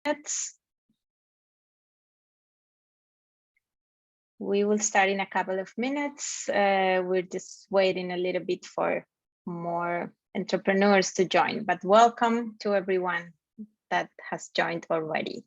minutes. We will start in a couple of minutes. We're just waiting a little bit for more entrepreneurs to join, but welcome to everyone that has joined already.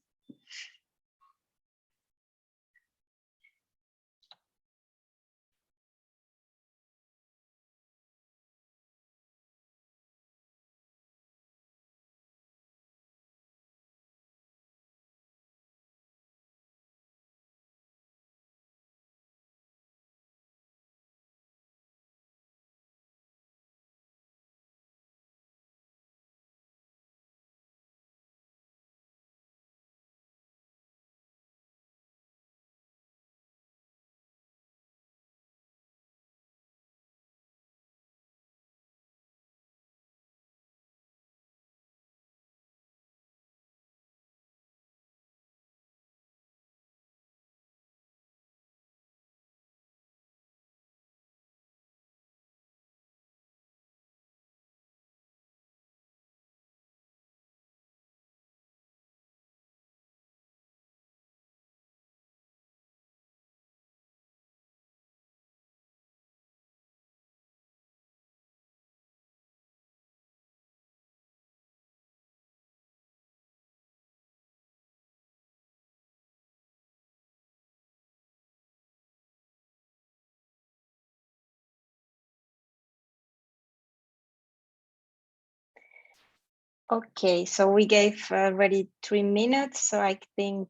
Okay, so we gave already 3 minutes, so I think,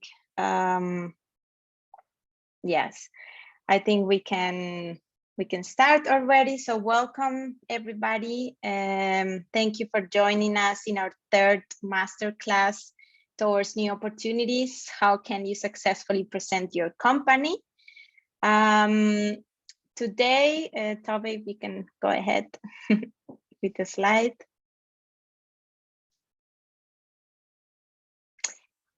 yes, I think we can start already. So welcome everybody. Thank you for joining us in our third masterclass towards new opportunities. How can you successfully present your company? Today, Tove, we can go ahead with the slide.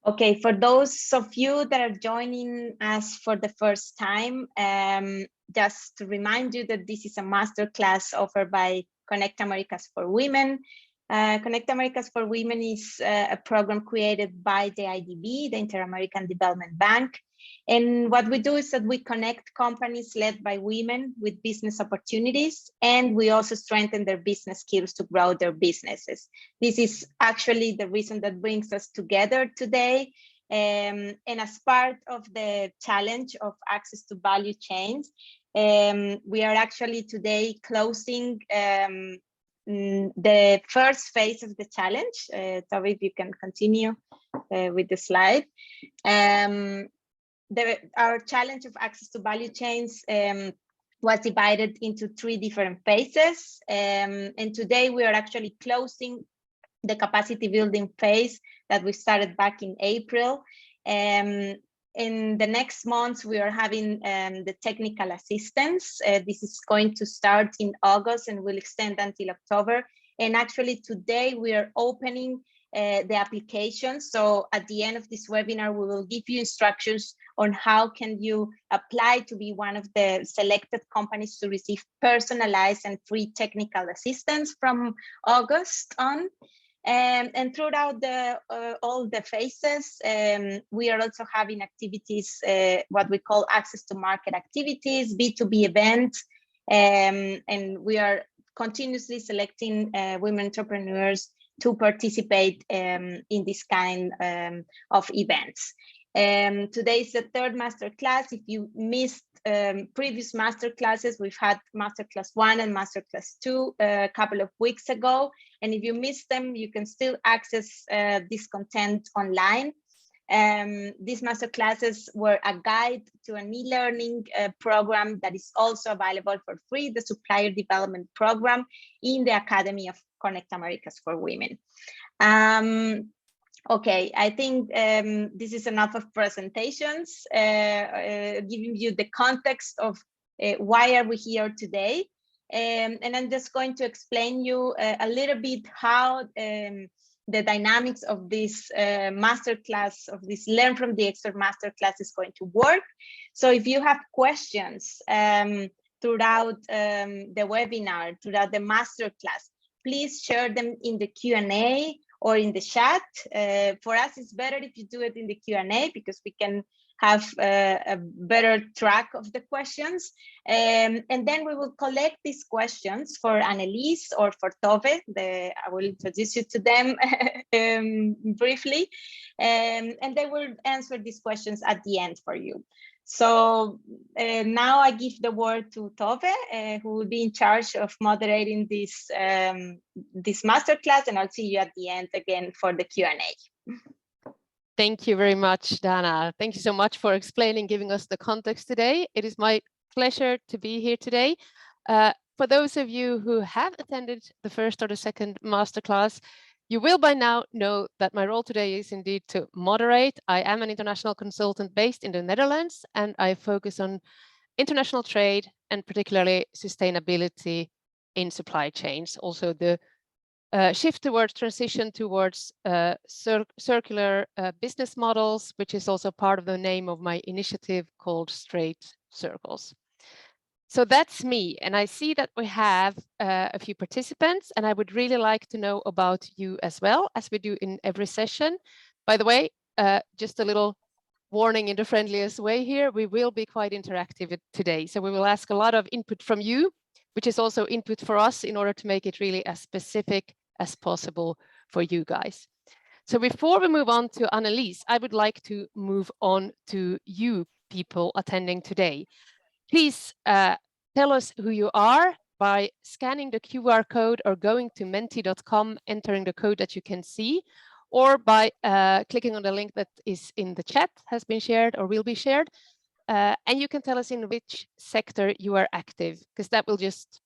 Okay, for those of you that are joining us for the first time, just to remind you that this is a masterclass offered by Connect Americas for Women. Connect Americas for Women is a program created by the IDB, the Inter-American Development Bank. And what we do is that we connect companies led by women with business opportunities, and we also strengthen their business skills to grow their businesses. This is actually the reason that brings us together today. And as part of the challenge of access to value chains, we are actually today closing the first phase of the challenge. Tove, if you can continue with the slide. Our challenge of access to value chains was divided into 3 different phases. And today we are actually closing the capacity building phase that we started back in April. In the next months, we are having the technical assistance. This is going to start in August and will extend until October. And actually today we are opening the application. So at the end of this webinar, we will give you instructions on how can you apply to be one of the selected companies to receive personalized and free technical assistance from August on. And throughout all the phases, we are also having activities, what we call access to market activities, B2B events, and we are continuously selecting women entrepreneurs to participate in this kind of events. Today is the 3rd masterclass. If you missed previous masterclasses, we've had Masterclass 1 and Masterclass 2 a couple of weeks ago. And if you missed them, you can still access this content online. These masterclasses were a guide to an e-learning program that is also available for free, the Supplier Development Program in the Academy of Connect Americas for Women. Okay, I think this is enough of presentations, giving you the context of why are we here today. And I'm just going to explain you a little bit how the dynamics of this masterclass, of this Learn from the Expert masterclass is going to work. So if you have questions throughout the webinar, throughout the masterclass, please share them in the Q&A or in the chat. For us, it's better if you do it in the Q&A, because we can for us, it's better if you do it in the Q&A, because we can have a better track of the questions. And then we will collect these questions for Annelise or for Tove. I will introduce you to them briefly. And they will answer these questions at the end for you. So now I give the word to Tove, who will be in charge of moderating this masterclass, and I'll see you at the end again for the Q&A. Thank you very much, Dana. Thank you so much for explaining, giving us the context today. It is my pleasure to be here today. For those of you who have attended the first or the second masterclass, you will by now know that my role today is indeed to moderate. I am an international consultant based in the Netherlands, and I focus on international trade and particularly sustainability in supply chains. Also the shift towards transition towards circular business models, which is also part of the name of my initiative called Straight Circles. So that's me, and I see that we have a few participants, and I would really like to know about you as well, as we do in every session. By the way, just a little warning in the friendliest way here, we will be quite interactive today. So we will ask a lot of input from you, which is also input for us in order to make it really as specific as possible for you guys. So before we move on to Annelise, I would like to move on to you people attending today. Please tell us who you are by scanning the QR code or going to menti.com, entering the code that you can see, or by clicking on the link that is in the chat, has been shared or will be shared. And you can tell us in which sector you are active, because that will just,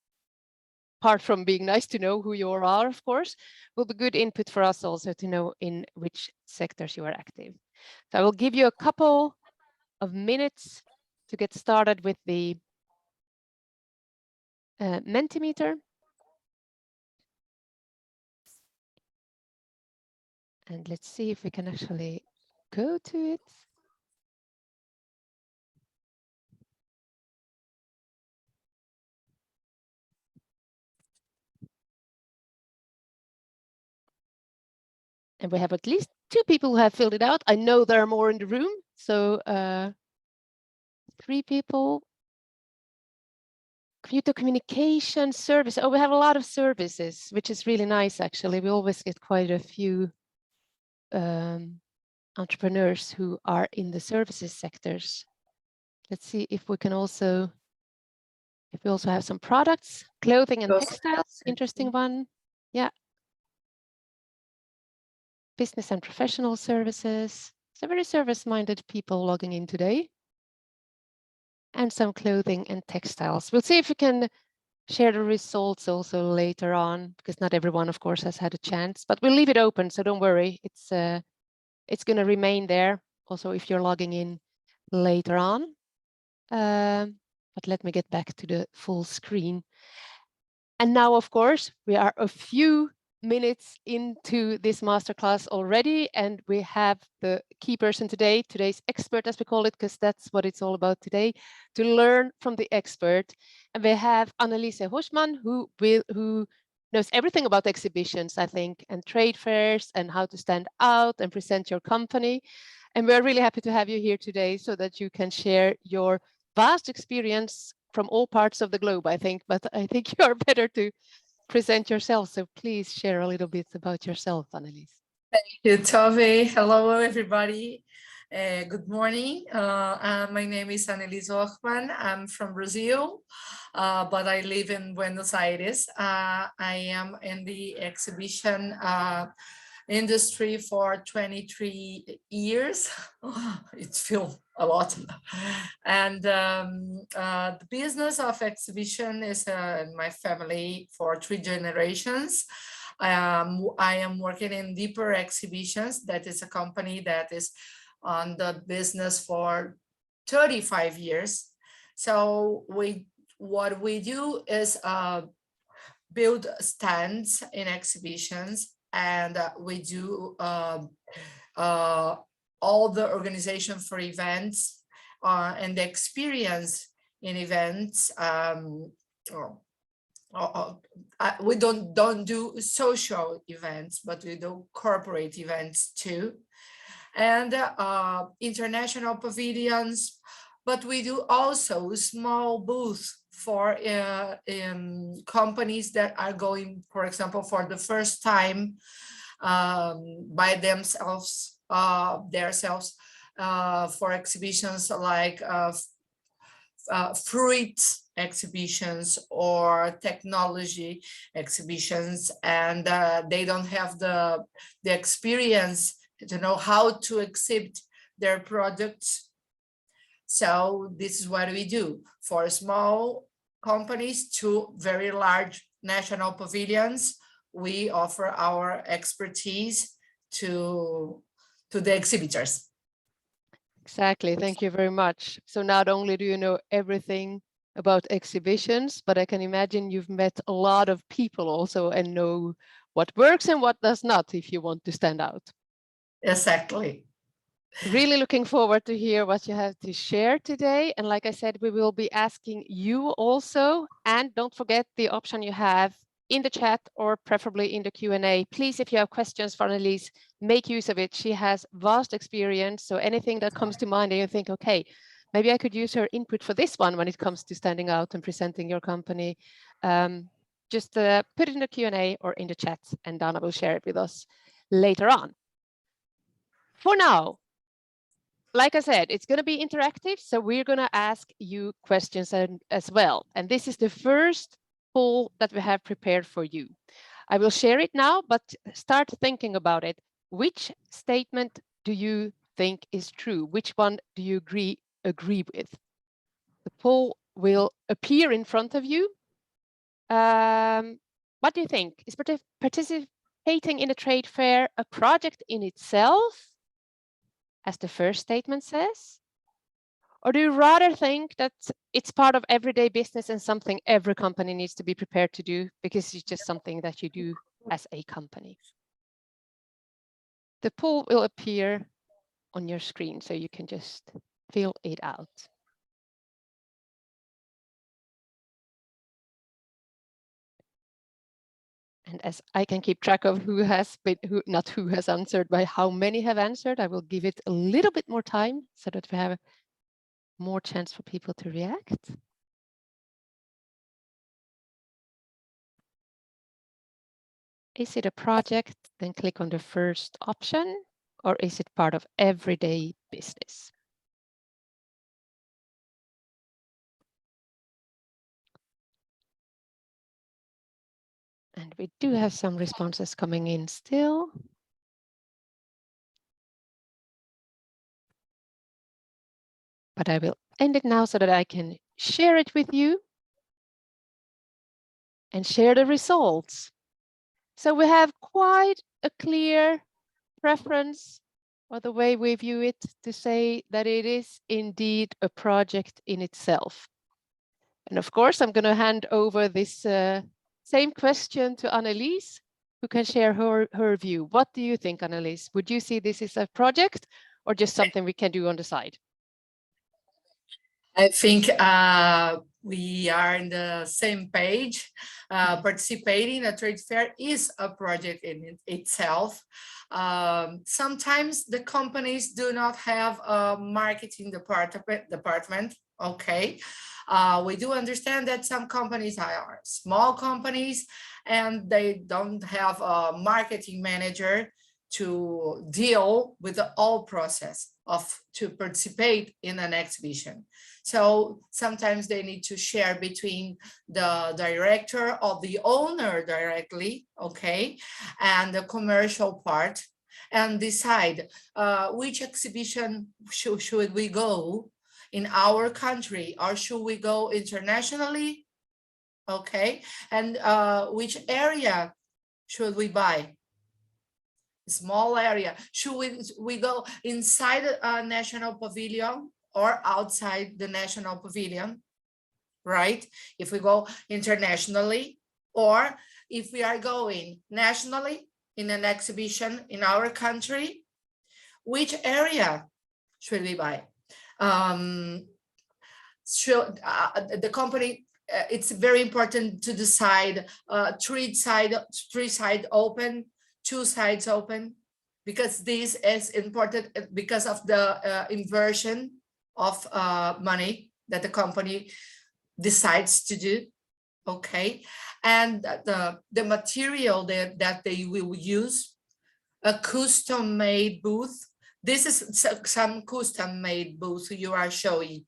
apart from being nice to know who you are, of course, will be good input for us also to know in which sectors you are active. So I will give you a couple of minutes to get started with the Mentimeter. And let's see if we can actually go to it. And we have at least 2 people who have filled it out. I know there are more in the room, so 3 people. Computer communication service. Oh, we have a lot of services, which is really nice, actually. We always get quite a few entrepreneurs who are in the services sectors. Let's see if we can also, if we also have some products, clothing and textiles, interesting one. Yeah. Business and professional services. So very service-minded people logging in today. And some clothing and textiles. We'll see if we can share the results also later on, because not everyone, of course, has had a chance, but we'll leave it open, so don't worry. It's going to remain there also if you're logging in later on. But let me get back to the full screen. And now, of course, we are a few minutes into this masterclass already, and we have the key person today, today's expert, as we call it, because that's what it's all about today, to learn from the expert. And we have Annelise Hoschmann, who knows everything about exhibitions, I think, and trade fairs, and how to stand out and present your company. And we're really happy to have you here today so that you can share your vast experience from all parts of the globe, I think, but I think you are better to present yourself. So please share a little bit about yourself, Annelise. Thank you, Tove. Hello, everybody. Good morning. My name is Annelise Hochmann. I'm from Brazil, but I live in Buenos Aires. I am in the exhibition industry for 23 years. It feels a lot. And the business of exhibition is in my family for 3 generations. I am working in Deeper Exhibitions. That is a company that is on the business for 35 years. So what we do is build stands in exhibitions, and we do all the organization for events and the experience in events. we don't do social events, but we do corporate events too, and international pavilions, but we do also small booths for companies that are going, for example, for the first time by themselves, for exhibitions like fruit exhibitions or technology exhibitions, and they don't have the experience to know how to exhibit their products. So this is what we do for small companies to very large national pavilions. We offer our expertise to the exhibitors. Exactly. Thank you very much. So not only do you know everything about exhibitions, but I can imagine you've met a lot of people also and know what works and what does not if you want to stand out. Exactly. Really looking forward to hear what you have to share today. And like I said, we will be asking you also, and don't forget the option you have in the chat or preferably in the Q&A. Please, if you have questions for Annelise, make use of it. She has vast experience. So anything that comes to mind and you think, okay, maybe I could use her input for this one when it comes to standing out and presenting your company, just put it in the Q&A or in the chat and Dana will share it with us later on. For now, like I said, it's going to be interactive, so we're going to ask you questions as well. And this is the first poll that we have prepared for you. I will share it now, but start thinking about it. Which statement do you think is true? Which one do you agree with? The poll will appear in front of you. What do you think? Is participating in a trade fair a project in itself, as the first statement says? Or do you rather think that it's part of everyday business and something every company needs to be prepared to do because it's just something that you do as a company? The poll will appear on your screen, so you can just fill it out. And as I can keep track of who has been, not who has answered, but how many have answered, I will give it a little bit more time so that we have more chance for people to react. Is it a project? Then click on the first option, or is it part of everyday business? And we do have some responses coming in still. But I will end it now so that I can share it with you and share the results. So we have quite a clear preference, or the way we view it, to say that it is indeed a project in itself. And of course, I'm going to hand over this same question to Annelise, who can share her view. What do you think, Annelise? Would you see this as a project or just something we can do on the side? I think we are in the same page. Participating in a trade fair is a project in itself. Sometimes the companies do not have a marketing department. Okay, we do understand that some companies are small companies and they don't have a marketing manager to deal with the whole process to participate in an exhibition. So sometimes they need to share between the director or the owner directly, okay, and the commercial part, and decide which exhibition should we go in our country, or should we go internationally, okay, and which area should we buy? Small area. Should we go inside a national pavilion or outside the national pavilion, right? If we go internationally, or if we are going nationally in an exhibition in our country, which area should we buy? Should the company it's very important to decide three side open, two sides open, because this is important because of the inversion of money that the company decides to do. Okay, and the material that they will use, a custom-made booth. This is some custom-made booth you are showing.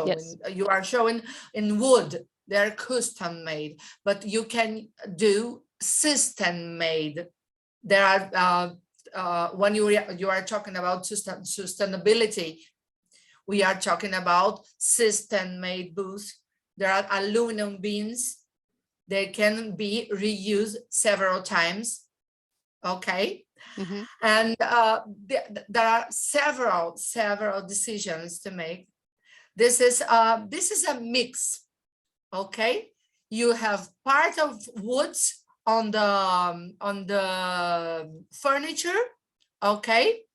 Yes. You are showing in wood. They're custom-made, but you can do system-made. There are when you are talking about sustainability, we are talking about system-made booths. There are aluminum beams. They can be reused several times. Okay. Mm-hmm. And there are several decisions to make. This is a mix. Okay, you have part of woods on the furniture. Okay,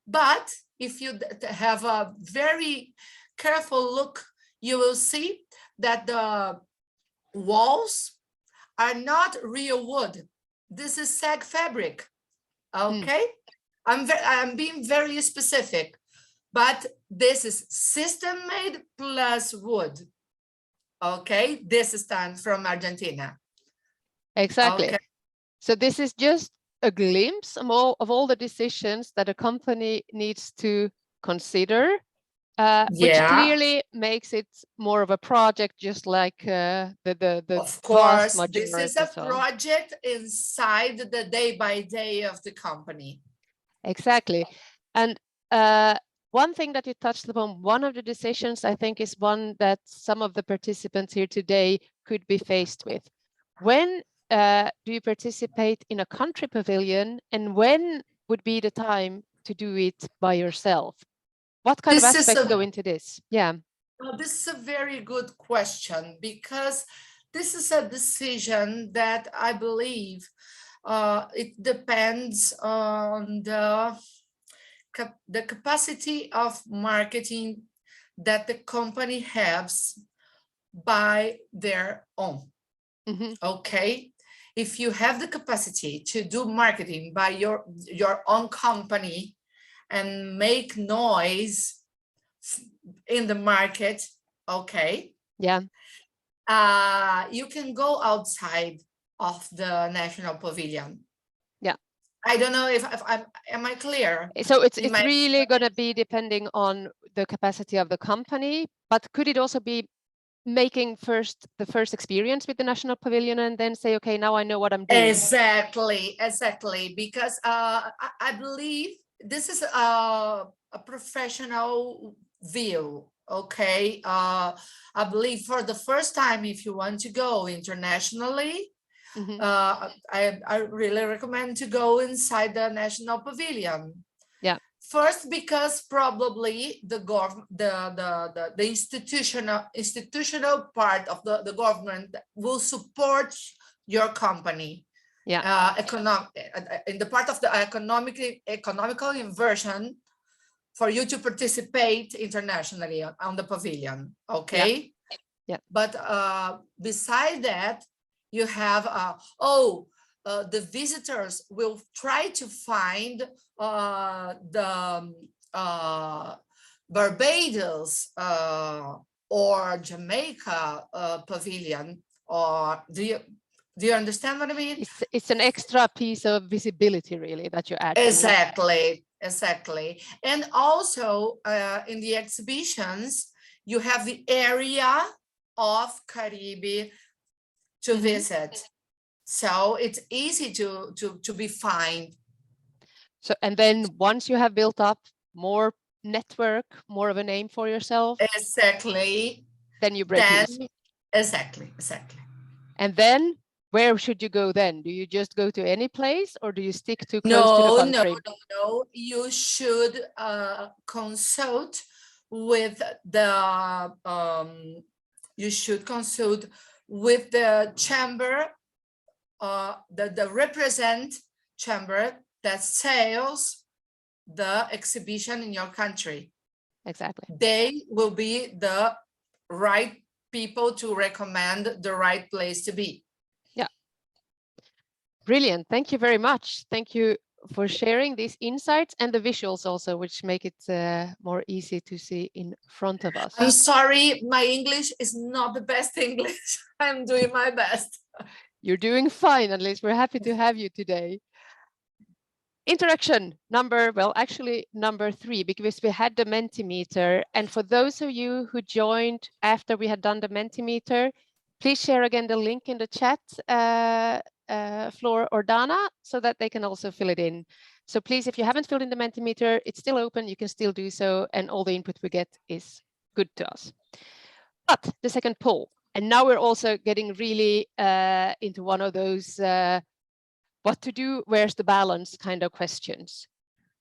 but if you have a very careful look, you will see that the walls are not real wood. This is sag fabric. Okay, I'm being very specific, but this is system made plus wood. Okay, this stands from Argentina. Exactly. Okay. So this is just a glimpse of all the decisions that a company needs to consider, which clearly makes it more of a project, just like the of course, vast this is majority. a project inside the day by day of the company. Exactly. And one thing that you touched upon, one of the decisions, I think, is one that some of the participants here today could be faced with. When do you participate in a country pavilion, and when would be the time to do it by yourself? What kind of aspects go into this? Yeah. Well, this is a very good question, because this is a decision that I believe it depends on the capacity of marketing that the company has by their own. Mm-hmm. Okay, if you have the capacity to do marketing by your own company and make noise in the market, okay, yeah, you can go outside of the National Pavilion. Yeah, I don't know if am I clear? So it's really going to be depending on the capacity of the company, but could it also be making the first experience with the National Pavilion and then say, okay, now I know what I'm doing? Exactly, because I believe this is a professional view. Okay, I believe for the first time, if you want to go internationally, mm-hmm. I really recommend to go inside the National Pavilion. Yeah. First, because probably the institutional part of the government will support your company. Yeah. In the part of the economical inversion, for you to participate internationally on the pavilion. Okay. Yeah. But beside that, you have the visitors will try to find the Barbados or Jamaica pavilion. Or do you understand what I mean? It's an extra piece of visibility, really, that you add. Exactly. And also in the exhibitions, you have the area of Caribe to mm-hmm. visit. So it's easy to be found. So, and then once you have built up more network, more of a name for yourself. Exactly. Then you break loose. Exactly. And then where should you go then? Do you just go to any place, or do you stick to close to the country? No. You should consult with the chamber, the represent chamber that sells the exhibition in your country. Exactly. They will be the right people to recommend the right place to be. Yeah. Brilliant. Thank you very much. Thank you for sharing these insights and the visuals also, which make it more easy to see in front of us. I'm sorry, my English is not the best English. I'm doing my best. You're doing fine, at least. We're happy to have you today. Interaction number 3, because we had the Mentimeter. And for those of you who joined after we had done the Mentimeter, please share again the link in the chat, Flor or Dana, so that they can also fill it in. So please, if you haven't filled in the Mentimeter, it's still open. You can still do so. And all the input we get is good to us. But the second poll, and now we're also getting really into one of those what to do, where's the balance kind of questions.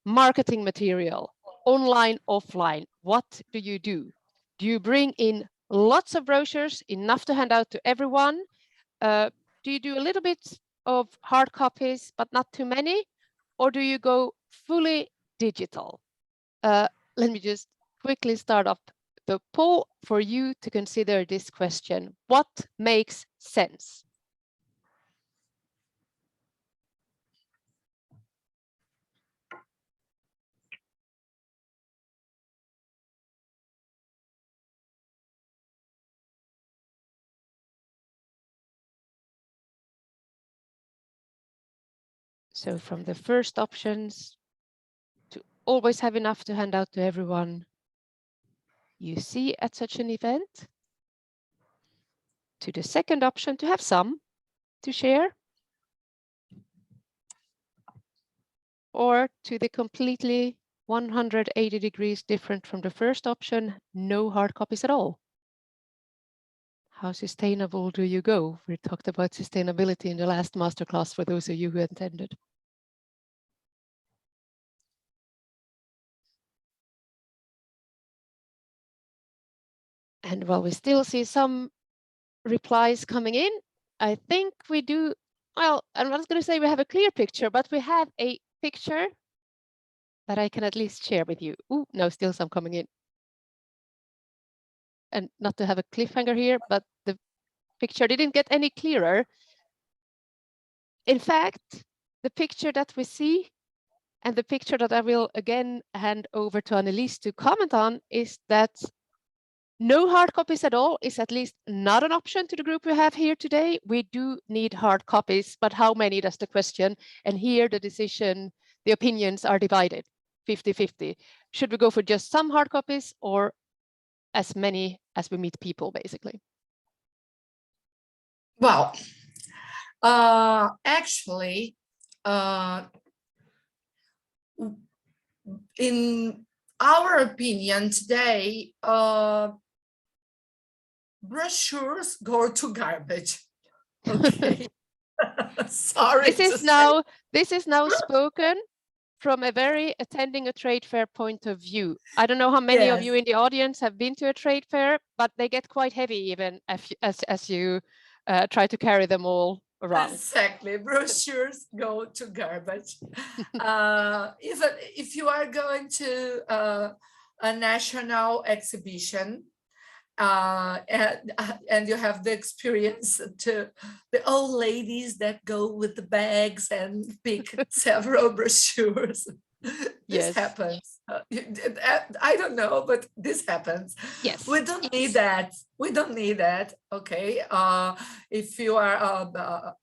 Marketing material, online, offline, what do you do? Do you bring in lots of brochures, enough to hand out to everyone? Do you do a little bit of hard copies, but not too many? Or do you go fully digital? Let me just quickly start up the poll for you to consider this question. What makes sense? So from the first options, to always have enough to hand out to everyone you see at such an event, to the second option, to have some to share, or to the completely 180 degrees different from the first option, no hard copies at all. How sustainable do you go? We talked about sustainability in the last masterclass for those of you who attended. And while we still see some replies coming in, I think we do, well, I'm not going to say we have a clear picture, but we have a picture that I can at least share with you. Ooh, no, still some coming in. And not to have a cliffhanger here, but the picture didn't get any clearer. In fact, the picture that we see and the picture that I will again hand over to Annelies to comment on is that no hard copies at all is at least not an option to the group we have here today. We do need hard copies, but how many, that's the question. And here the decision, the opinions are divided 50-50. Should we go for just some hard copies or as many as we meet people, basically? Well, actually, in our opinion today, brochures go to garbage. Okay. Sorry. This is now spoken from a very attending a trade fair point of view. I don't know how many of you in the audience have been to a trade fair, but they get quite heavy even as you try to carry them all around. Exactly, brochures go to garbage. Even if you are going to a national exhibition, and you have the experience to the old ladies that go with the bags and pick several brochures. This happens. I don't know, but this happens. Yes. We don't need that. We don't need that. Okay. If you are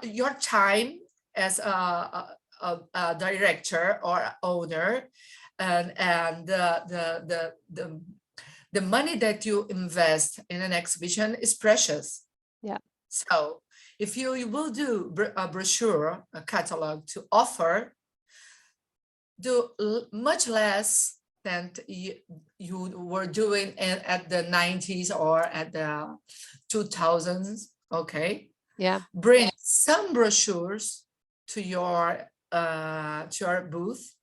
your time as a director or owner, and the money that you invest in an exhibition is precious. Yeah. So if you will do a brochure, a catalog to offer, do much less than you were doing at the 90s or at the 2000s. Okay. Yeah. Bring some brochures to your booth.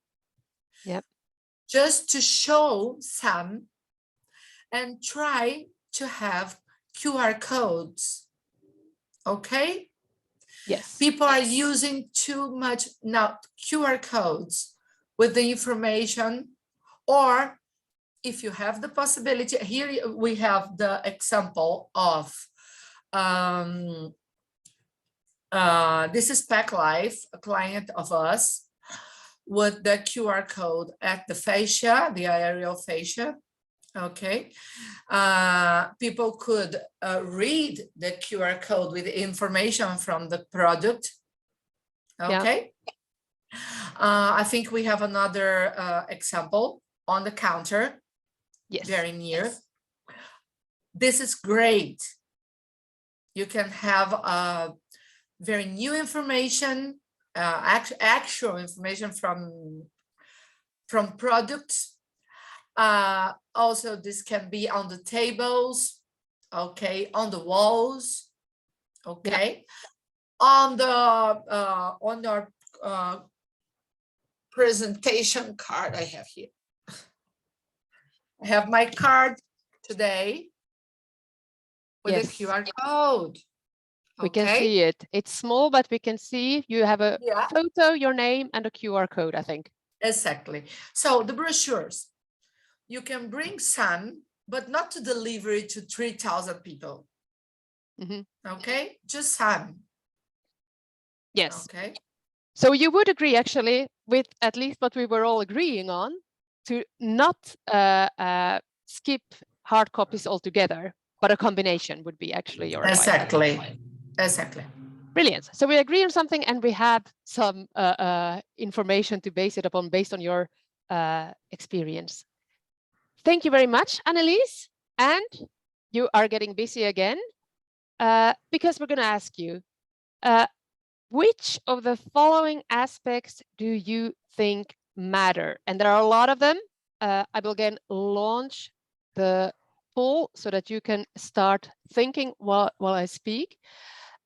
Yep. Just to show some, and try to have QR codes. Okay? Yes. People are using too much now QR codes with the information, or if you have the possibility, here we have the example of, this is Relive, a client of us, with the QR code at the fascia, the aerial fascia. Okay, people could read the QR code with information from the product. Okay, I think we have another example on the counter. Yes, very near. Yes. This is great. You can have very new information, actual information from products. Also, this can be on the tables, okay, on the walls, okay, on our presentation card I have here. I have my card today with a QR code. We can see it. It's small, but we can see you have a photo, your name, and a QR code, I think. Exactly. So the brochures, you can bring some, but not to deliver it to 3,000 people. Okay, just some. Yes. Okay. So you would agree, actually, with at least what we were all agreeing on, to not skip hard copies altogether, but a combination would be actually your advice. Exactly. Brilliant. So we agree on something, and we have some information to base it upon based on your experience. Thank you very much, Annelies. And you are getting busy again because we're going to ask you, which of the following aspects do you think matter? And there are a lot of them. I will again launch the poll so that you can start thinking while I speak.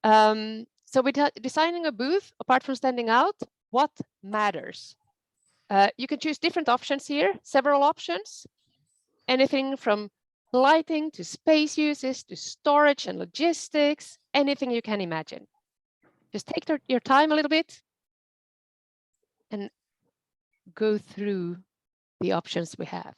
So with designing a booth, apart from standing out, what matters? You can choose different options here, several options, anything from lighting to space uses to storage and logistics, anything you can imagine. Just take your time a little bit and go through the options we have.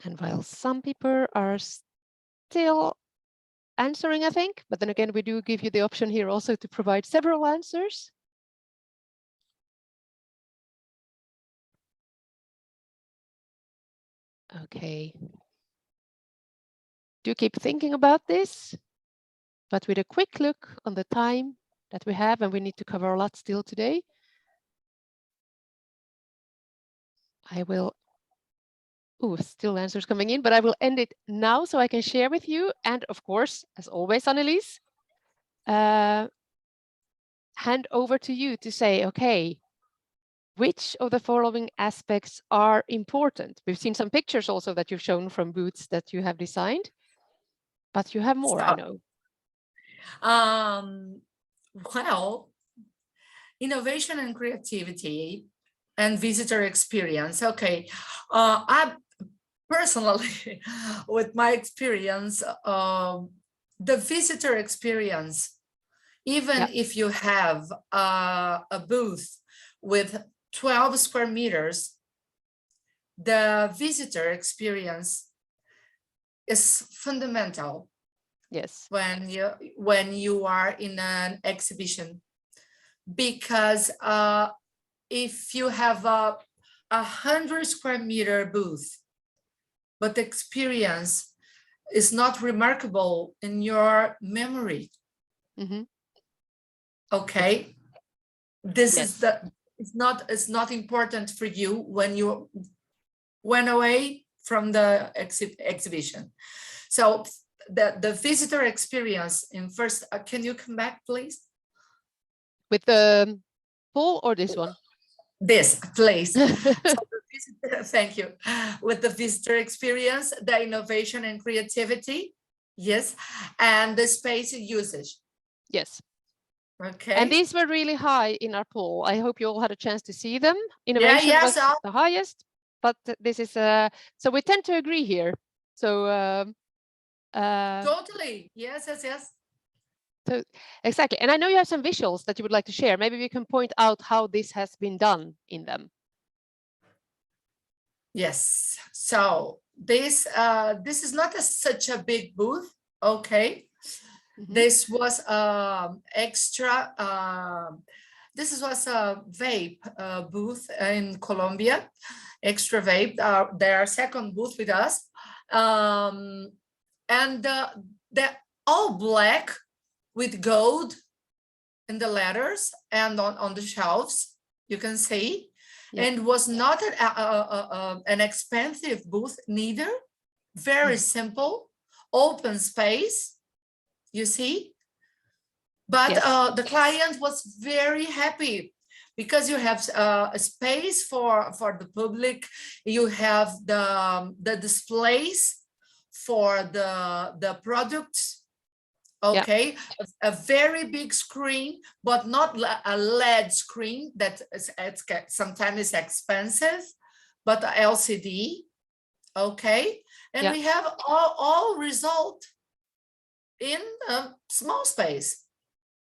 And while some people are still answering, I think, but then again, we do give you the option here also to provide several answers. Okay. Do keep thinking about this, but with a quick look on the time that we have, and we need to cover a lot still today, I will, still answers coming in, but I will end it now so I can share with you. And of course, as always, Annelies, hand over to you to say, okay, which of the following aspects are important? We've seen some pictures also that you've shown from booths that you have designed, but you have more, I know. Well, innovation and creativity and visitor experience. Okay, I personally, with my experience, the visitor experience, even if you have a booth with 12 square meters, the visitor experience is fundamental. Yes. When you are in an exhibition, because if you have a 100 square meter booth, but the experience is not remarkable in your memory. Okay, this is it's not important for you when you went away from the exhibition. So the visitor experience in first, can you come back, please? With the poll or this one? This, please. So thank you. With the visitor experience, the innovation and creativity, yes, and the space usage. Yes. Okay. And these were really high in our poll. I hope you all had a chance to see them. Innovation was the highest, but this is so we tend to agree here. So totally, yes. So exactly, and I know you have some visuals that you would like to share. Maybe we can point out how this has been done in them. Yes. So this is not such a big booth. Okay. This was extra. This was a vape booth in Colombia. Extra vape. Their second booth with us, and they're all black with gold in the letters and on the shelves. You can see, and was not an expensive booth neither. Very simple, open space. You see, but the client was very happy because you have a space for the public. You have the displays for the products. Okay, a very big screen, but not a LED screen that is sometimes is expensive, but a LCD. Okay, and we have all result in a small space.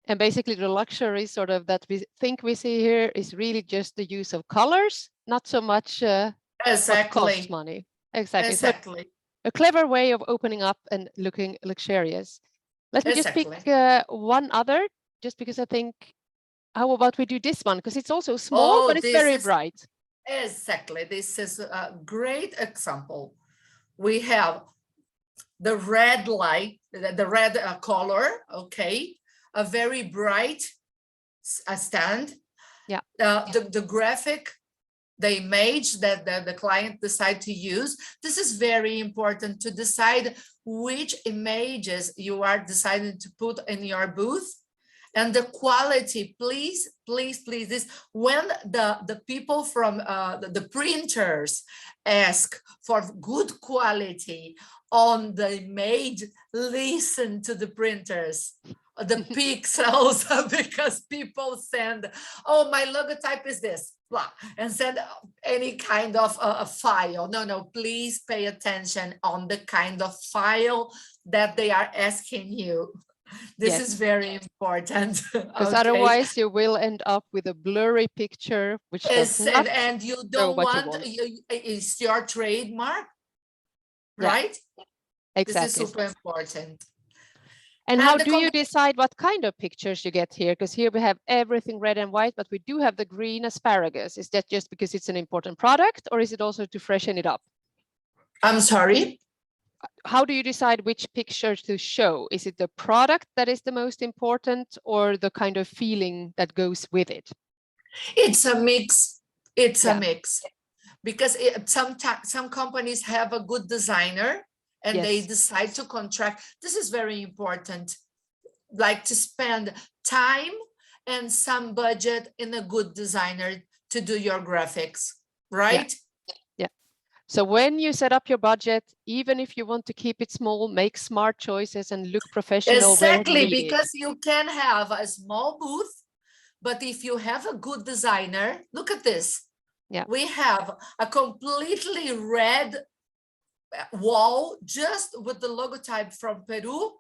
And basically the luxury sort of that we think we see here is really just the use of colors, not so much what costs money. Exactly. So a clever way of opening up and looking luxurious. Let me just pick one other, just because I think, how about we do this one? Because it's also small, but it's very bright. Exactly. This is a great example. We have the red light, the red color, okay, a very bright stand. Yeah. The graphic, the image that the client decide to use. This is very important to decide which images you are deciding to put in your booth. And the quality, please, this when the people from the printers ask for good quality on the image, listen to the printers, the pixels, because people send, oh, my logotype is this, blah, and send any kind of a file. No, please pay attention on the kind of file that they are asking you. This is very important. Because otherwise you will end up with a blurry picture, which does not and you don't want, it's your trademark, right? Exactly. This is super important. And how do you decide what kind of pictures you get here? Because here we have everything red and white, but we do have the green asparagus. Is that just because it's an important product, or is it also to freshen it up? I'm sorry? How do you decide which pictures to show? Is it the product that is the most important, or the kind of feeling that goes with it? It's a mix. It's a mix. Because sometimes some companies have a good designer and they decide to contract. This is very important, like to spend time and some budget in a good designer to do your graphics, right? Yeah. So when you set up your budget, even if you want to keep it small, make smart choices and look professional. Exactly, because you can have a small booth, but if you have a good designer, look at this. We have a completely red wall just with the logotype from Peru,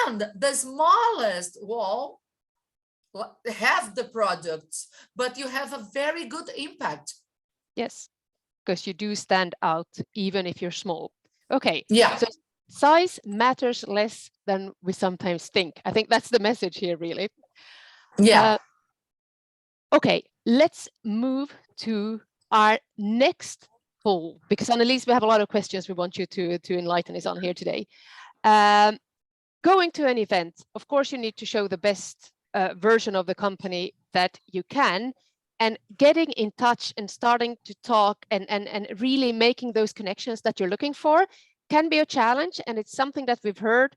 and the smallest wall have the products, but you have a very good impact. Yes, because you do stand out even if you're small. Okay. Yeah. So size matters less than we sometimes think. I think that's the message here, really. Yeah. Okay, let's move to our next poll, because Annelise, we have a lot of questions we want you to enlighten us on here today. Going to an event, of course, you need to show the best version of the company that you can, and getting in touch and starting to talk and really making those connections that you're looking for can be a challenge. And it's something that we've heard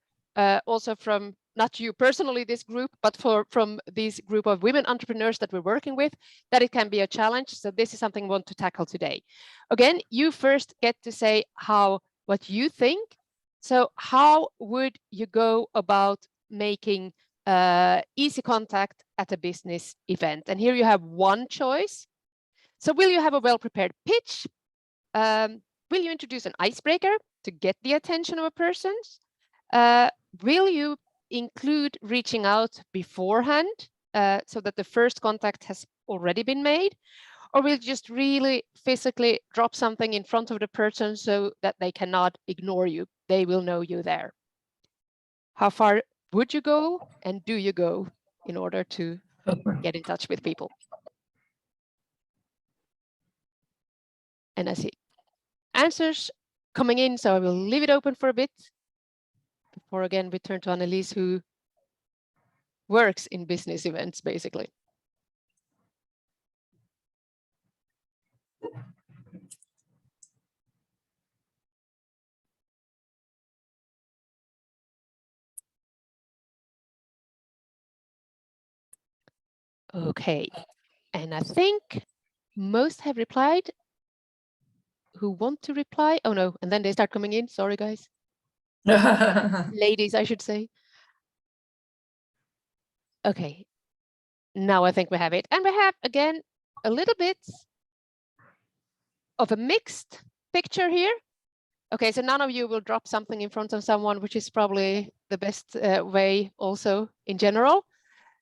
also from, not you personally, this group, but from this group of women entrepreneurs that we're working with, that it can be a challenge. So this is something we want to tackle today. Again, you first get to say what you think. So how would you go about making easy contact at a business event. And here you have one choice. So will you have a well-prepared pitch? Will you introduce an icebreaker to get the attention of a person? Will you include reaching out beforehand so that the first contact has already been made? Or will you just really physically drop something in front of the person so that they cannot ignore you? They will know you there. How far would you go and do you go in order to get in touch with people? And I see answers coming in, so I will leave it open for a bit before again we turn to Annelies, who works in business events basically. Okay, and I think most have replied who want to reply. Oh no, and then they start coming in. Sorry, guys. Ladies, I should say. Okay, now I think we have it. And we have, again, a little bit of a mixed picture here. Okay, so none of you will drop something in front of someone, which is probably the best way also in general.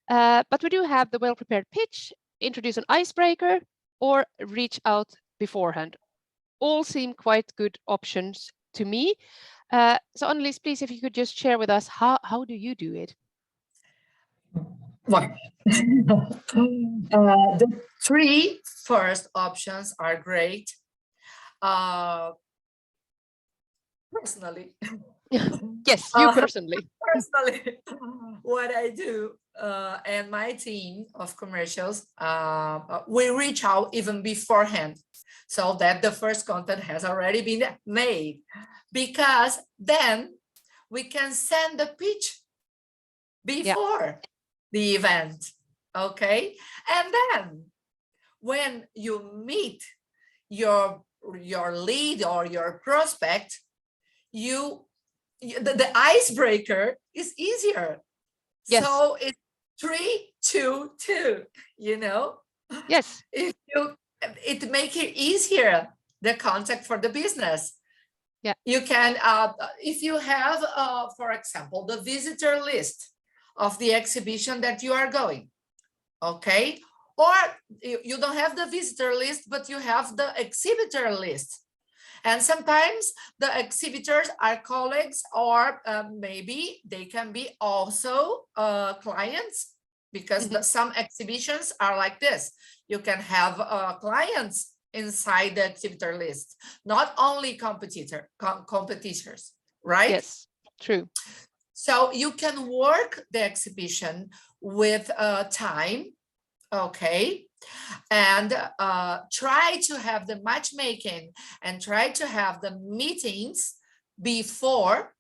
But we do have the well-prepared pitch, introduce an icebreaker, or reach out beforehand. All seem quite good options to me. So Annelies, please, if you could just share with us, how do you do it? Well, the three first options are great. Personally. Yes, you personally. Personally, what I do and my team of commercials, we reach out even beforehand so that the first content has already been made, because then we can send the pitch before the event, okay? And then when you meet your lead or your prospect, the icebreaker is easier. Yes. So it's 3, 2, 2, you know? Yes. It makes it easier, the contact for the business. Yeah. You can, if you have, for example, the visitor list of the exhibition that you are going, okay? Or you don't have the visitor list, but you have the exhibitor list. And sometimes the exhibitors are colleagues, or maybe they can be also clients, because some exhibitions are like this. You can have clients inside the exhibitor list, not only competitors, right? Yes, true. So you can work the exhibition with time, okay? And try to have the matchmaking and try to have the meetings before.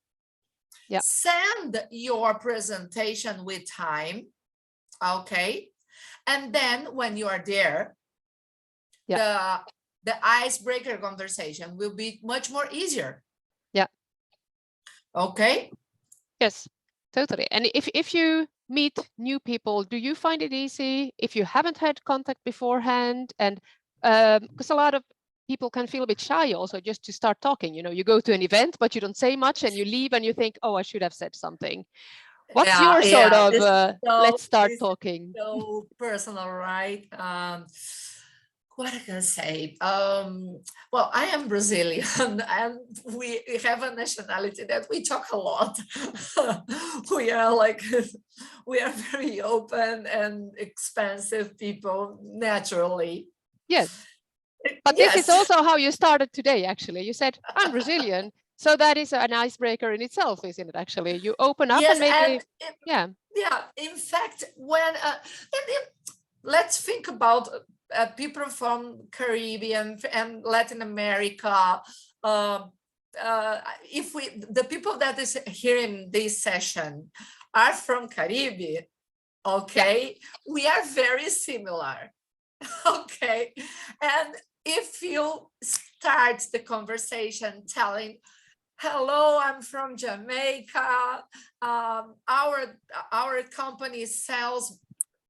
Send your presentation with time, okay? And then when you are there, the icebreaker conversation will be much more easier. Yeah. Okay. Yes, totally. And if you meet new people, do you find it easy if you haven't had contact beforehand? And because a lot of people can feel a bit shy also just to start talking. You know, you go to an event, but you don't say much and you leave and you think, oh, I should have said something. What's your sort of, let's start talking? So personal, right? What I can say? Well, I am Brazilian and we have a nationality that we talk a lot. We are very open and expansive people naturally. Yes. But this is also how you started today, actually. You said, I'm Brazilian. So that is an icebreaker in itself, isn't it, actually? You open up and maybe, Yeah, in fact, when, let's think about people from Caribbean and Latin America. If the people that is here in this session are from Caribbean, okay, we are very similar, okay? And if you start the conversation telling, hello, I'm from Jamaica. Our company sells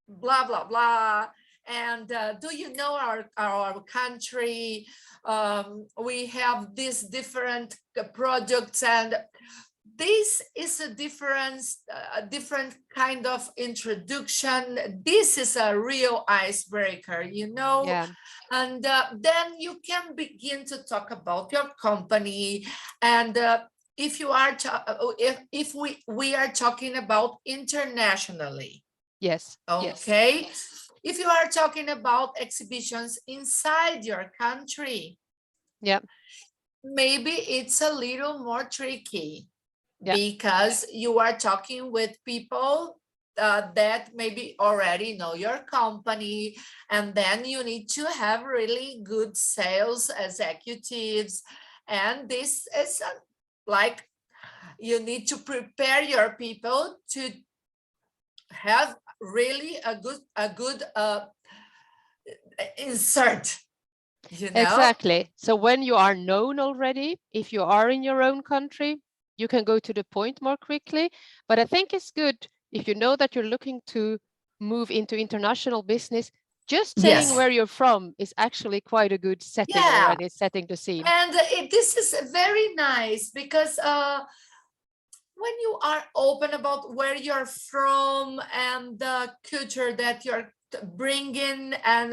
blah, blah, blah. And do you know our country? We have these different products, and this is a different kind of introduction. This is a real icebreaker, you know. Yeah. And then you can begin to talk about your company. And if you are if we are talking about internationally. Yes. Okay. Yes. If you are talking about exhibitions inside your country, Yeah. maybe it's a little more tricky. Yeah. Because you are talking with people that maybe already know your company, and then you need to have really good sales executives, and this is like you need to prepare your people to have really a good insert, you know. Exactly. So when you are known already, if you are in your own country, you can go to the point more quickly. But I think it's good if you know that you're looking to move into international business, just saying Yes. where you're from is actually quite a good setting Yeah. already, setting the scene. And this is very nice because when you are open about where you're from and the culture that you're bringing and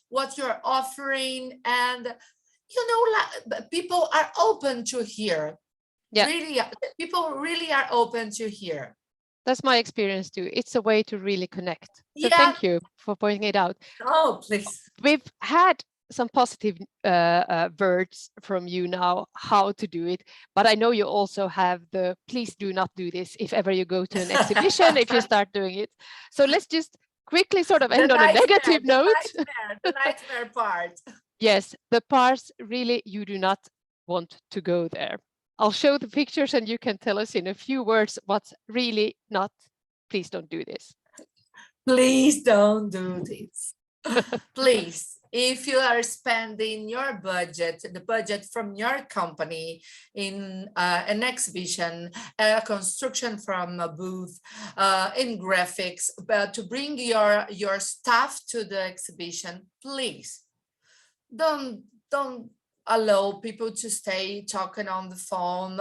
what you're offering, and you know, people are open to hear. Yeah. Really, people really are open to hear. That's my experience too. It's a way to really connect. So Yeah. thank you for pointing it out. Oh, please. We've had some positive words from you now, how to do it. But I know you also have the, please do not do this if ever you go to an exhibition, if you start doing it. So let's just quickly sort of end on a negative note. The nightmare part. Yes, the parts really, you do not want to go there. I'll show the pictures and you can tell us in a few words what's really not, please don't do this. Please don't do this. Please, if you are spending your budget, the budget from your company in an exhibition, a construction from a booth, in graphics, but to bring your staff to the exhibition, please don't allow people to stay talking on the phone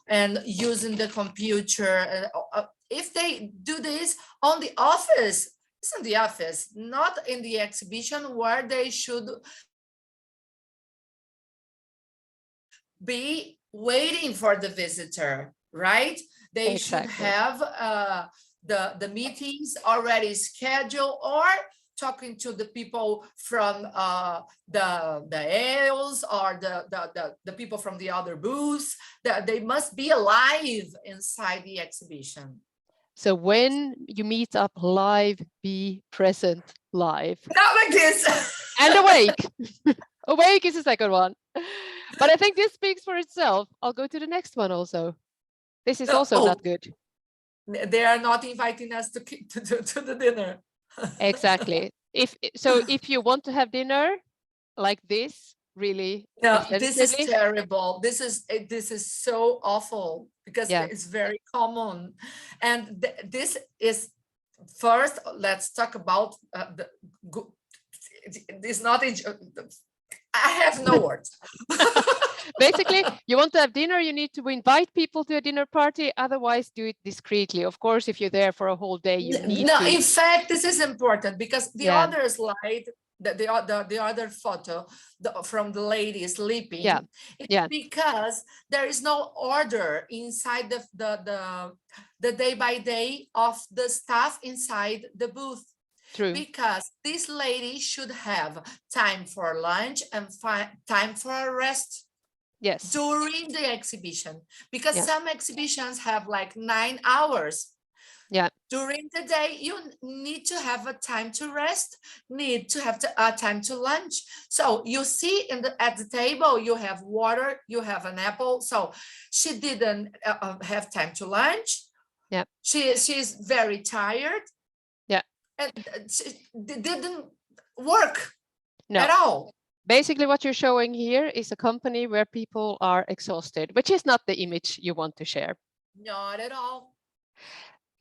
and using the computer. If they do this on the office, it's in the office, not in the exhibition where they should be waiting for the visitor, right? They should have the meetings already scheduled, or talking to the people from the ales or the people from the other booths. They must be alive inside the exhibition. So when you meet up live, be present live. Not like this. And awake. Awake is the second one. But I think this speaks for itself. I'll go to the next one also. This is also not good. They are not inviting us to the dinner. Exactly. If you want to have dinner like this, really, no, this is terrible. This is so awful because it's very common. And this is, first, let's talk about it's not, I have no words. Basically, you want to have dinner, you need to invite people to a dinner party. Otherwise, do it discreetly. Of course, if you're there for a whole day, you need to. In fact, this is important because the other slide, the other photo from the lady sleeping, because there is no order inside the day by day of the staff inside the booth. True. Because this lady should have time for lunch and time for a rest. Yes. During the exhibition, because some exhibitions have like 9 hours. Yeah. During the day, you need to have a time to rest, need to have a time to lunch. So you see at the table, you have water, you have an apple. So she didn't have time to lunch. Yeah. She's very tired. Yeah. And she didn't work at all. Basically, what you're showing here is a company where people are exhausted, which is not the image you want to share. Not at all.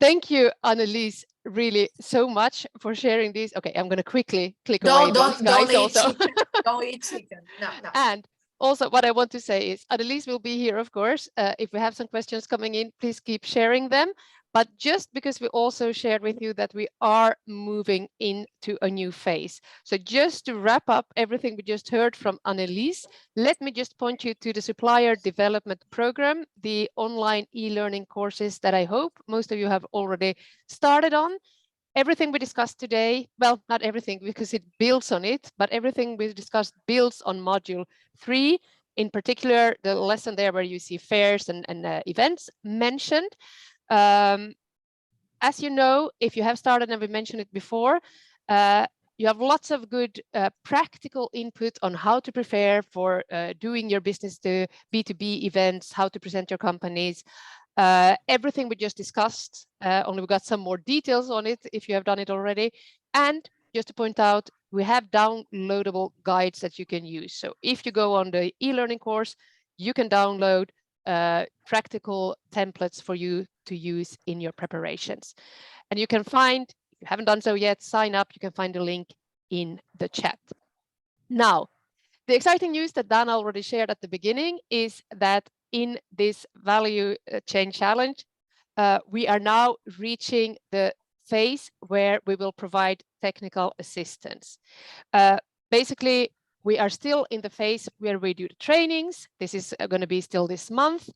Thank you, Annelies, really so much for sharing these. Okay, I'm going to quickly click away those guys don't eat also. chicken. Don't eat chicken. No. And also what I want to say is Annelies will be here, of course. If we have some questions coming in, please keep sharing them. But just because we also shared with you that we are moving into a new phase. So just to wrap up everything we just heard from Annelies, let me just point you to the Supplier Development Program, the online e-learning courses that I hope most of you have already started on. Everything we discussed today, well, not everything because it builds on it, but everything we discussed builds on module 3, in particular, the lesson there where you see fairs and events mentioned. As you know, if you have started and we mentioned it before, you have lots of good practical input on how to prepare for doing your business to B2B events, how to present your companies, everything we just discussed, only we got some more details on it if you have done it already. And just to point out, we have downloadable guides that you can use. So if you go on the e-learning course, you can download practical templates for you to use in your preparations. And you can find, if you haven't done so yet, sign up. You can find the link in the chat. Now, the exciting news that Dana already shared at the beginning is that in this value chain challenge, we are now reaching the phase where we will provide technical assistance. Basically, we are still in the phase where we do the trainings. This is going to be still this month,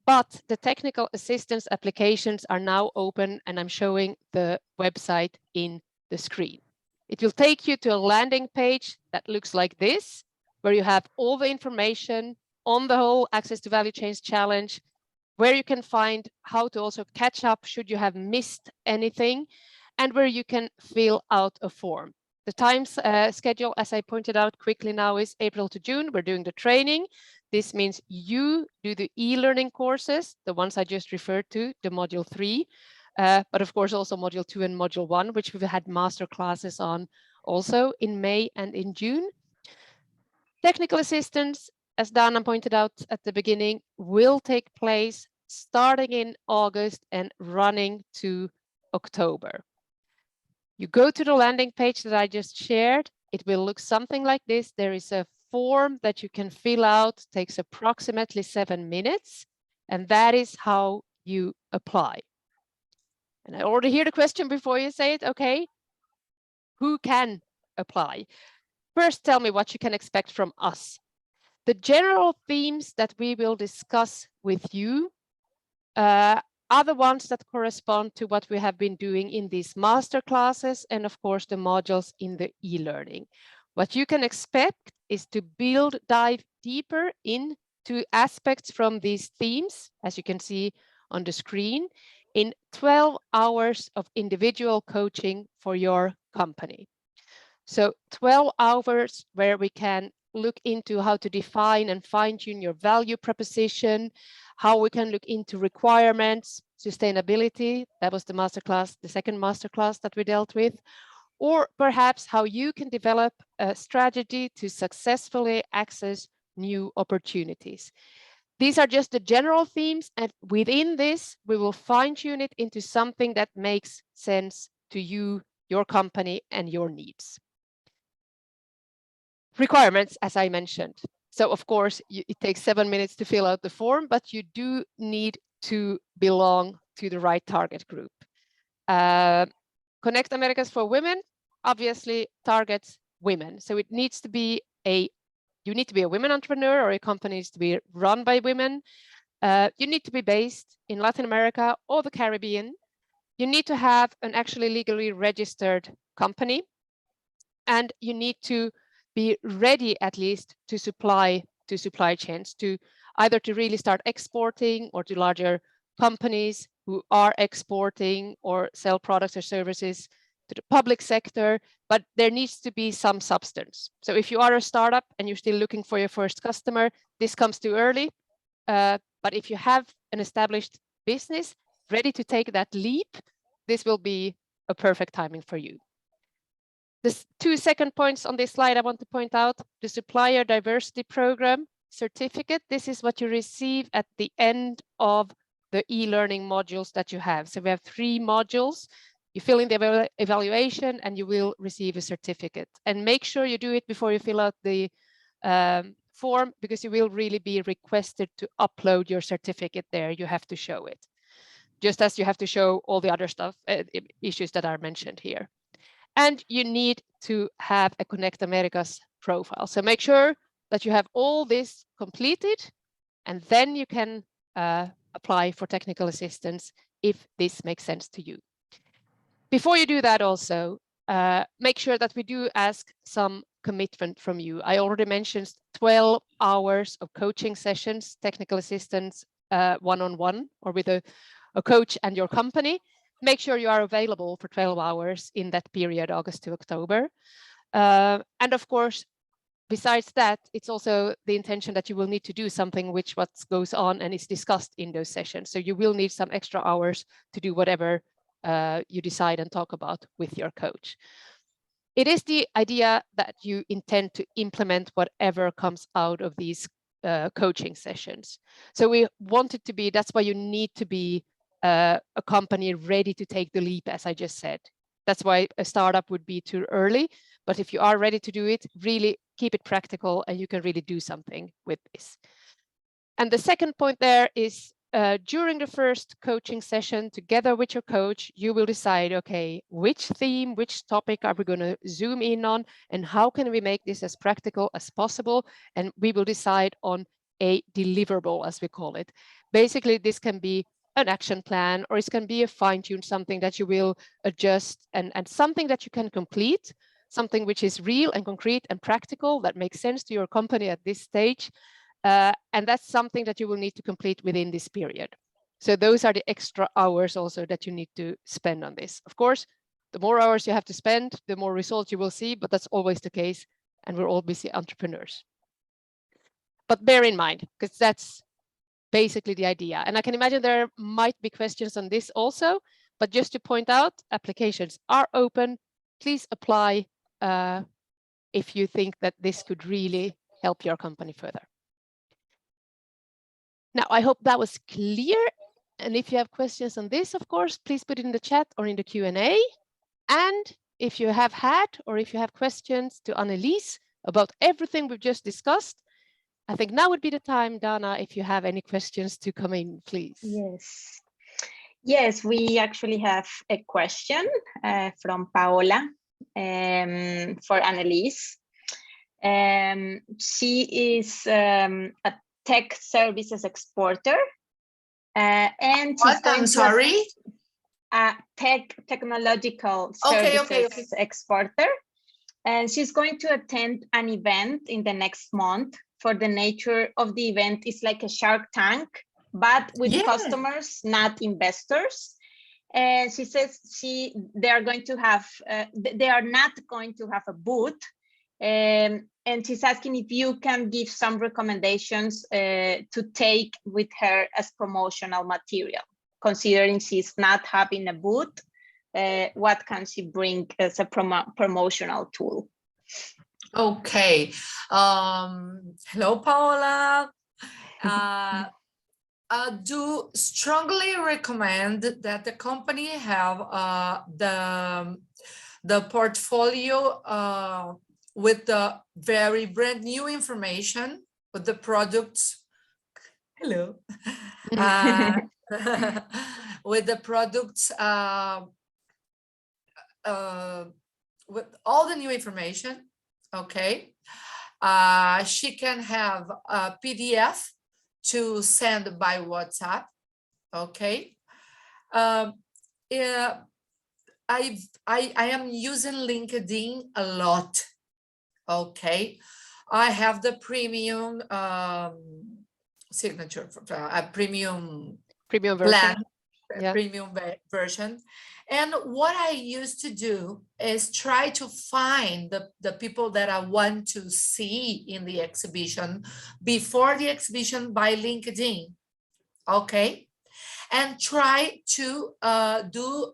but the technical assistance applications are now open, and I'm showing the website in the screen. It will take you to a landing page that looks like this, where you have all the information on the whole Access to Value Chains challenge, where you can find how to also catch up should you have missed anything, and where you can fill out a form. The time schedule, as I pointed out quickly now, is April to June. We're doing the training. This means you do the e-learning courses, the ones I just referred to, the module 3, but of course also module 2 and module 1, which we've had master classes on also in May and in June. Technical assistance, as Dana pointed out at the beginning, will take place starting in August and running to October. You go to the landing page that I just shared. It will look something like this. There is a form that you can fill out, takes approximately 7 minutes, and that is how you apply. And I already hear the question before you say it. Okay, who can apply? First, tell me what you can expect from us. The general themes that we will discuss with you are the ones that correspond to what we have been doing in these master classes and of course the modules in the e-learning. What you can expect is to dive deeper into aspects from these themes, as you can see on the screen, in 12 hours of individual coaching for your company. So 12 hours where we can look into how to define and fine-tune your value proposition, how we can look into requirements, sustainability, that was the masterclass, the second masterclass that we dealt with, or perhaps how you can develop a strategy to successfully access new opportunities. These are just the general themes, and within this, we will fine-tune it into something that makes sense to you, your company, and your needs. Requirements, as I mentioned. So of course, it takes 7 minutes to fill out the form, but you do need to belong to the right target group. Connect Americas for Women obviously targets women. So it needs to be you need to be a women entrepreneur, or a company needs to be run by women. You need to be based in Latin America or the Caribbean. You need to have an actually legally registered company, and you need to be ready at least to supply chains, to either to really start exporting or to larger companies who are exporting or sell products or services to the public sector, but there needs to be some substance. So if you are a startup and you're still looking for your first customer, this comes too early. But if you have an established business ready to take that leap, this will be a perfect timing for you. The 2 second points on this slide I want to point out, the Supplier Diversity Program certificate. This is what you receive at the end of the e-learning modules that you have. So we have 3 modules. You fill in the evaluation and you will receive a certificate. And make sure you do it before you fill out the form, because you will really be requested to upload your certificate there. You have to show it, just as you have to show all the other stuff, issues that are mentioned here. And you need to have a Connect Americas profile. So make sure that you have all this completed, and then you can apply for technical assistance if this makes sense to you. Before you do that also, make sure that we do ask some commitment from you. I already mentioned 12 hours of coaching sessions, technical assistance, one-on-one or with a coach and your company. Make sure you are available for 12 hours in that period, August to October. And of course, besides that, it's also the intention that you will need to do something which what goes on and is discussed in those sessions. So you will need some extra hours to do whatever you decide and talk about with your coach. It is the idea that you intend to implement whatever comes out of these coaching sessions. So we want it to be, that's why you need to be a company ready to take the leap, as I just said. That's why a startup would be too early. But if you are ready to do it, really keep it practical and you can really do something with this. And the second point there is during the first coaching session, together with your coach, you will decide, okay, which theme, which topic are we going to zoom in on, and how can we make this as practical as possible? And we will decide on a deliverable, as we call it. Basically, this can be an action plan, or it can be a fine-tune, something that you will adjust and something that you can complete, something which is real and concrete and practical that makes sense to your company at this stage. And that's something that you will need to complete within this period. So those are the extra hours also that you need to spend on this. Of course, the more hours you have to spend, the more results you will see, but that's always the case. And we're all busy entrepreneurs. But bear in mind, because that's basically the idea. And I can imagine there might be questions on this also, but just to point out, applications are open. Please apply if you think that this could really help your company further. Now, I hope that was clear. And if you have questions on this, of course, please put it in the chat or in the Q&A. And if you have had, or if you have questions to Annelies about everything we've just discussed, I think now would be the time, Dana, if you have any questions to come in, please. Yes. Yes, we actually have a question from Paola for Annelies. She is a tech services exporter. And she's what? I'm sorry? A technological services exporter. And she's going to attend an event in the next month. For the nature of the event is like a Shark Tank, but with customers, not investors. And she says they are going to have, they are not going to have a booth. And she's asking if you can give some recommendations to take with her as promotional material, considering she's not having a booth. What can she bring as a promotional tool? Okay. Hello, Paola. Do strongly recommend that the company have the portfolio with the very brand new information, with the products. Hello. With the products, with all the new information. Okay. She can have a PDF to send by WhatsApp. Okay. I am using LinkedIn a lot. Okay. I have the premium signature, a premium version. Plan, yeah. Premium version. And what I used to do is try to find the people that I want to see in the exhibition before the exhibition by LinkedIn. Okay. And try to do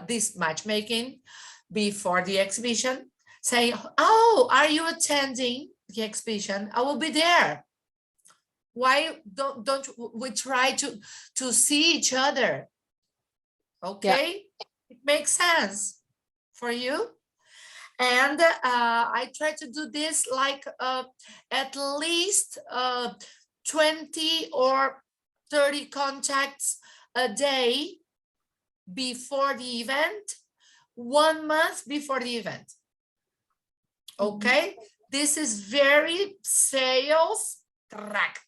this matchmaking before the exhibition. saying, oh, are you attending the exhibition? I will be there. Why don't we try to see each other? Okay, it makes sense for you. And I try to do this like at least 20 or 30 contacts a day before the event, 1 month before the event. Okay, this is very sales track.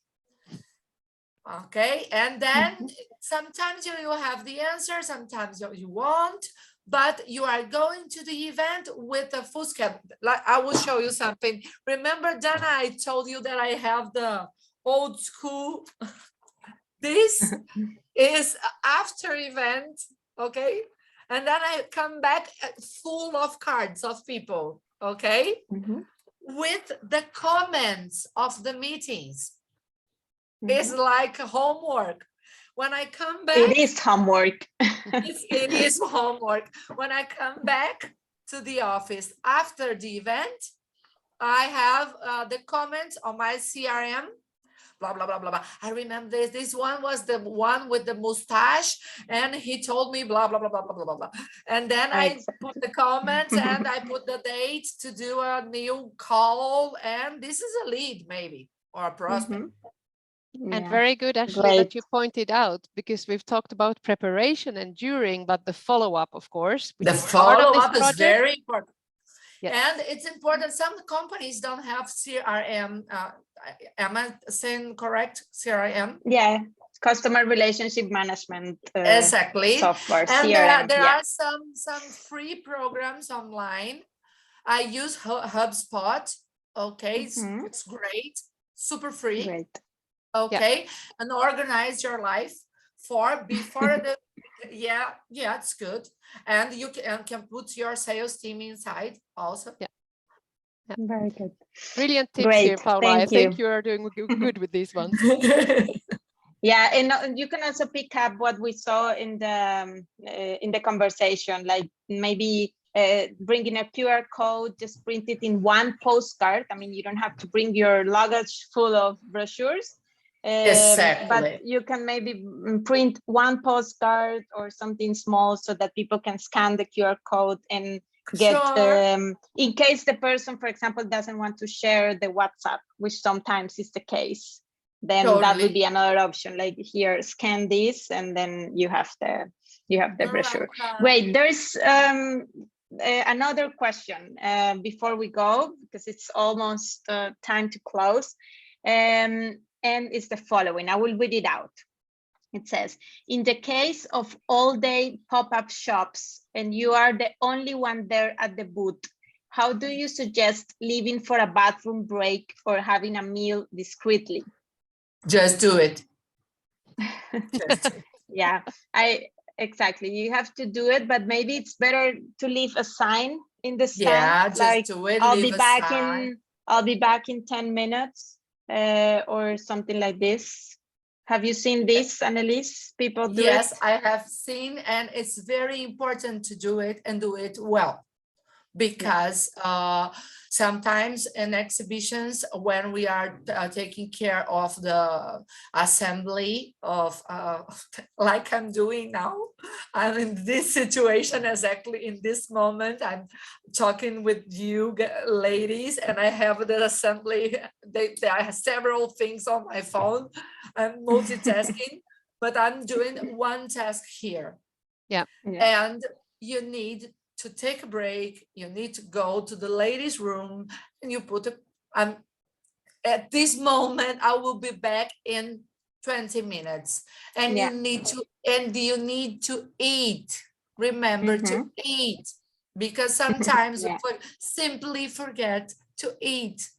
Okay, and then sometimes you will have the answer, sometimes you won't, but you are going to the event with a full schedule. Like, I will show you something. Remember, Dana, I told you that I have the old school. This is after event, okay? And then I come back full of cards of people, okay? With the comments of the meetings. It's like homework. When I come back, it is homework. it is homework. When I come back to the office after the event, I have the comments on my CRM. Blah, blah, blah, blah, blah. I remember this one was the one with the mustache, and he told me blah, blah, blah, blah, blah, blah, blah. And then I put the comments and I put the date to do a new call. And this is a lead maybe, or a prospect. And very good actually that you pointed out, because we've talked about preparation and during, but the follow-up, of course. The follow-up is very important. Yes. And it's important. Some companies don't have CRM. Am I saying correct? CRM? Yeah, customer relationship management. Exactly. Software. And CRM, there are some free programs online. I use HubSpot. Okay, it's great. Super free. Great. Okay, and organize your life for before the it's good, and you can put your sales team inside also. Very good. Brilliant tips. Great. Here, Paula. I think you are doing good with these ones. Yeah, and you can also pick up what we saw in the conversation, like maybe bringing a QR code, just print it in one postcard. I mean, you don't have to bring your luggage full of brochures. Exactly. But you can maybe print one postcard or something small so that people can scan the QR code and get, in case the person, for example, doesn't want to share the WhatsApp, which sometimes is the case, then that would be another option. Like here, scan this, and then you have the brochure. Wait, there's another question before we go, because it's almost time to close. And it's the following. I will read it out. It says, in the case of all-day pop-up shops and you are the only one there at the booth, how do you suggest leaving for a bathroom break or having a meal discreetly? Just do it. Yeah, exactly. You have to do it, but maybe it's better to leave a sign in the stand. Yeah, just like, do it. I'll be back in 10 minutes. Or something like this. Have you seen this, Annelise? People do it? Yes, I have seen, and it's very important to do it and do it well, because sometimes in exhibitions, when we are taking care of the assembly of, like I'm doing now, I'm in this situation exactly in this moment. I'm talking with you ladies, and I have the assembly. There are several things on my phone. I'm multitasking, but I'm doing one task here. And you need to take a break, you need to go to the ladies' room, and you put at this moment I will be back in 20 minutes, and you need to eat. Remember to eat, because sometimes we simply forget to eat.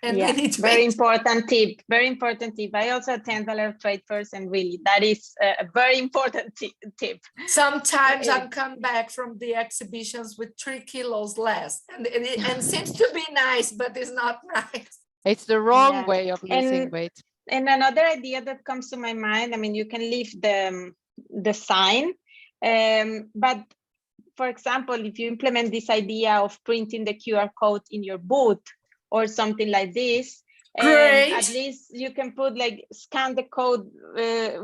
And we need to very important tip. Very important tip. I also attend a lot of trade fairs, and really, that is a very important tip. Sometimes I come back from the exhibitions with 3 kilos less, and it seems to be nice, but it's not nice. It's the wrong way of losing weight. And another idea that comes to my mind, I mean, you can leave the sign, but for example, if you implement this idea of printing the QR code in your booth or something like this, at least you can put like scan the code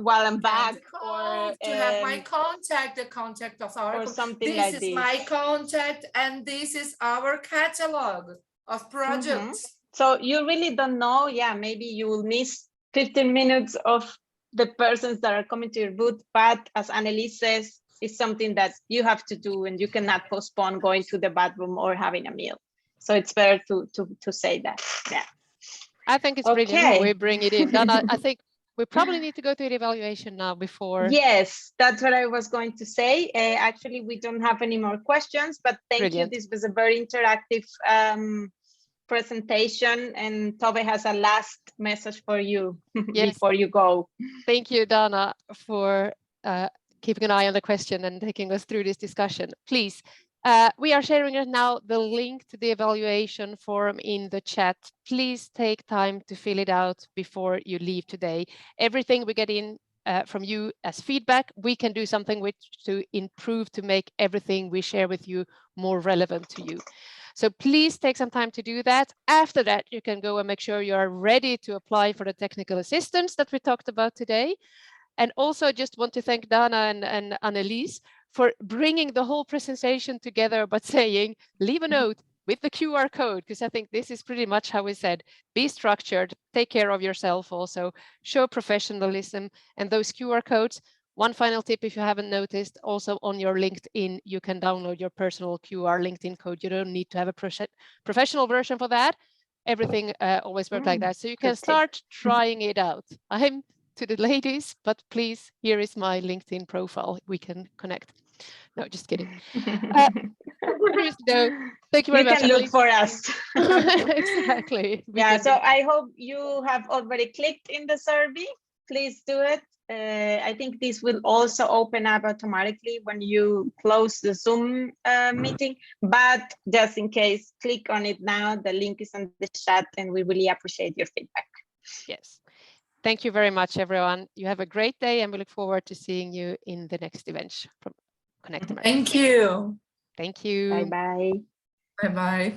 while I'm back, or to have my contact, the contact of our, or something this like is this. my contact, and this is our catalog of projects. So you really don't know, yeah, maybe you will miss 15 minutes of the persons that are coming to your booth, but as Annelise says, it's something that you have to do and you cannot postpone going to the bathroom or having a meal. So it's better to say that, yeah. I think it's brilliant how we bring it in. Dana, I think we probably need to go to the evaluation now before. Yes, that's what I was going to say. Actually, we don't have any more questions, but thank you. This was a very interactive presentation, and Tove has a last message for you before you go. Thank you, Dana, for keeping an eye on the question and taking us through this discussion. Please, we are sharing now the link to the evaluation form in the chat. Please take time to fill it out before you leave today. Everything we get in from you as feedback, we can do something to improve, to make everything we share with you more relevant to you. So please take some time to do that. After that, you can go and make sure you are ready to apply for the technical assistance that we talked about today. And also just want to thank Dana and Annelise for bringing the whole presentation together, but saying, leave a note with the QR code, because I think this is pretty much how we said, be structured, take care of yourself also, show professionalism, and those QR codes. One final tip, if you haven't noticed, also on your LinkedIn, you can download your personal QR LinkedIn code. You don't need to have a professional version for that. Everything always works like that. So you can start trying it out. I'm to the ladies, but please, here is my LinkedIn profile. We can connect. No, just kidding. Seriously, thank you very much. You can look for us. Exactly. Yeah, so I hope you have already clicked in the survey. Please do it. I think this will also open up automatically when you close the Zoom meeting, but just in case, click on it now. The link is in the chat and we really appreciate your feedback. Yes. Thank you very much, everyone. You have a great day and we look forward to seeing you in the next event from Connect America. Thank you. Thank you. Bye-bye. Bye-bye.